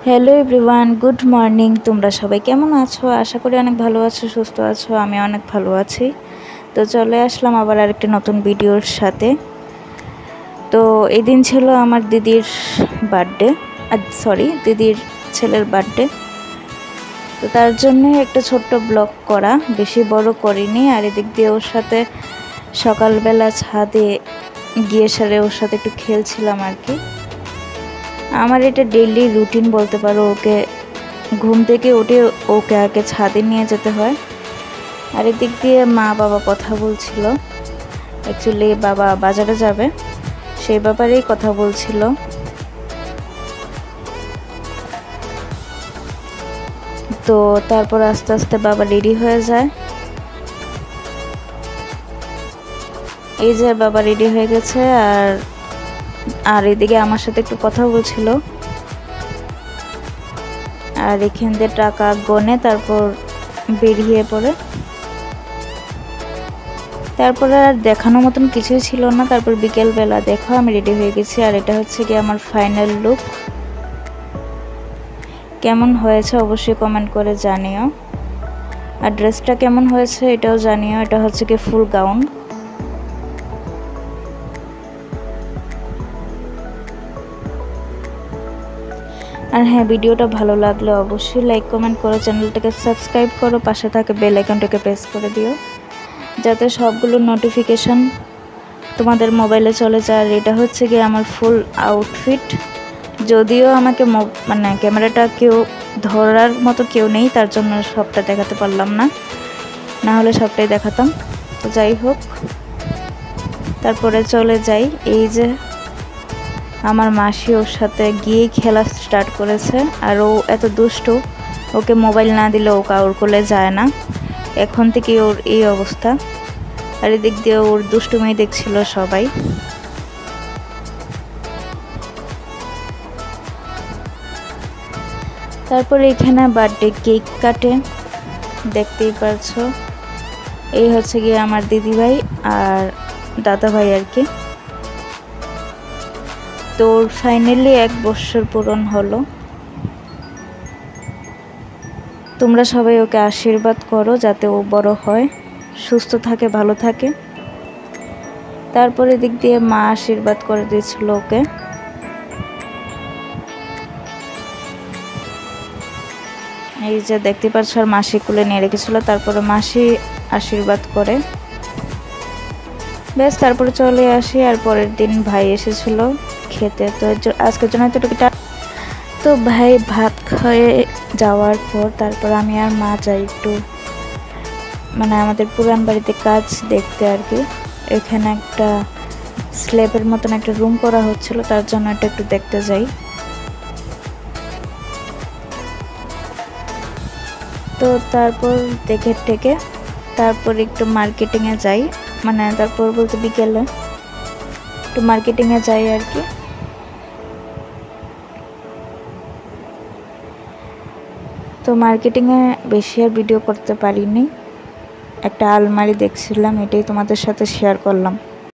Hello everyone, good morning. তোমরা সবাই কেমন আছো? আশা করি অনেক ভালো আছো, সুস্থ আছো। আমি অনেক ভালো আছি। তো চলে আসলাম আবার আরেকটি নতুন ভিডিওর সাথে। তো এই দিন ছিল আমার দিদির বার্থডে, দিদির ছেলের বার্থডে। তো তার জন্যই একটা ছোট্ট ব্লগ করা, বেশি বড় করিনি। আর এদিক দিয়ে ওর সাথে সকালবেলা ছাদে গিয়ে সারে ওর সাথে একটু খেলছিলাম আর কি। আমার এটা ডেইলি রুটিন বলতে পারো। ওকে ঘুম থেকে উঠে ওকে আগে ছাদে নিয়ে যেতে হয়। আর এদিক দিয়ে মা বাবা কথা বলছিল। অ্যাকচুয়ালি বাবা বাজারে যাবে, সেই ব্যাপারেই কথা বলছিল। তো তারপর আস্তে আস্তে বাবা রেডি হয়ে যায়। এই যে বাবা রেডি হয়ে গেছে। আর এদিকে আমার সাথে একটু কথা বলছিল। আর এখান দিয়ে টাকা গনে তারপর বেরিয়ে পড়ে। তারপর আর দেখানোর মতন কিছুই ছিল না। তারপর বিকেলবেলা দেখো আমি রেডি হয়ে গেছি। আর এটা হচ্ছে কি আমার ফাইনাল লুক। কেমন হয়েছে অবশ্যই কমেন্ট করে জানিও। আর ড্রেসটা কেমন হয়েছে এটাও জানিও। এটা হচ্ছে কি ফুল গাউন। আর হ্যাঁ, ভিডিওটা ভালো লাগলে অবশ্যই লাইক কমেন্ট করো, চ্যানেলটাকে সাবস্ক্রাইব করো, পাশে থাকে বেল আইকনটাকে প্রেস করে দিও যাতে সবগুলো নোটিফিকেশন তোমাদের মোবাইলে চলে যায়। আর এটা হচ্ছে গিয়ে আমার ফুল আউটফিট। যদিও আমাকে ক্যামেরাটা কেউ ধরার মতো কেউ নেই, তার জন্য সবটা দেখাতে পারলাম না, না হলে সবটাই দেখাতাম। তো যাই হোক, তারপরে চলে যাই। এই যে আমার মাসি ওর সাথে গিয়েই খেলা স্টার্ট করেছে। আর ও এত দুষ্ট, ওকে মোবাইল না দিলে ও কাউর কোলে যায় না। এখন থেকে ওর এই অবস্থা। আর এদিক দিয়ে ওর দুষ্টুমি দেখছিল সবাই। তারপরে এখানে বার্থডে কেক কাটে, দেখতেই পারছো। এই হচ্ছে গিয়ে আমার দিদিভাই আর দাদা ভাই আর কি। তোর ফাইনালি 1 বছর পূরণ হলো। তোমরা সবাই ওকে আশীর্বাদ করো যাতে ও বড় হয়, সুস্থ থাকে, ভালো থাকে। তারপরে দিক দিয়ে মা আশীর্বাদ করে দিয়েছিল ওকে। এই যে দেখতে পাচ্ছ, আর মাসি কুলে নিয়ে রেখেছিল। তারপরে মাসি আশীর্বাদ করে ব্যাস তারপরে চলে আসি। আর পরের দিন ভাই এসেছিল খেতে। তো আজকের জন্য এতটুকুটা। তো ভাই ভাত খেয়ে যাওয়ার পর তারপর আমি আর মা যাই একটু আমাদের পুরান বাড়িতে কাজ দেখতে আর কি। এখানে একটা স্ল্যাবের মতন একটা রুম করা হচ্ছিল, তার জন্য এটা একটু দেখতে যাই। তো তারপর দেখে টেকে তারপর একটু মার্কেটিংয়ে যাই, তারপর বলতে বিকেলে একটু মার্কেটিংয়ে যাই আর কি। তো মার্কেটিংয়ে বেশি আর ভিডিও করতে পারিনি। একটা আলমারি দেখছিলাম, এটাই তোমাদের সাথে শেয়ার করলাম।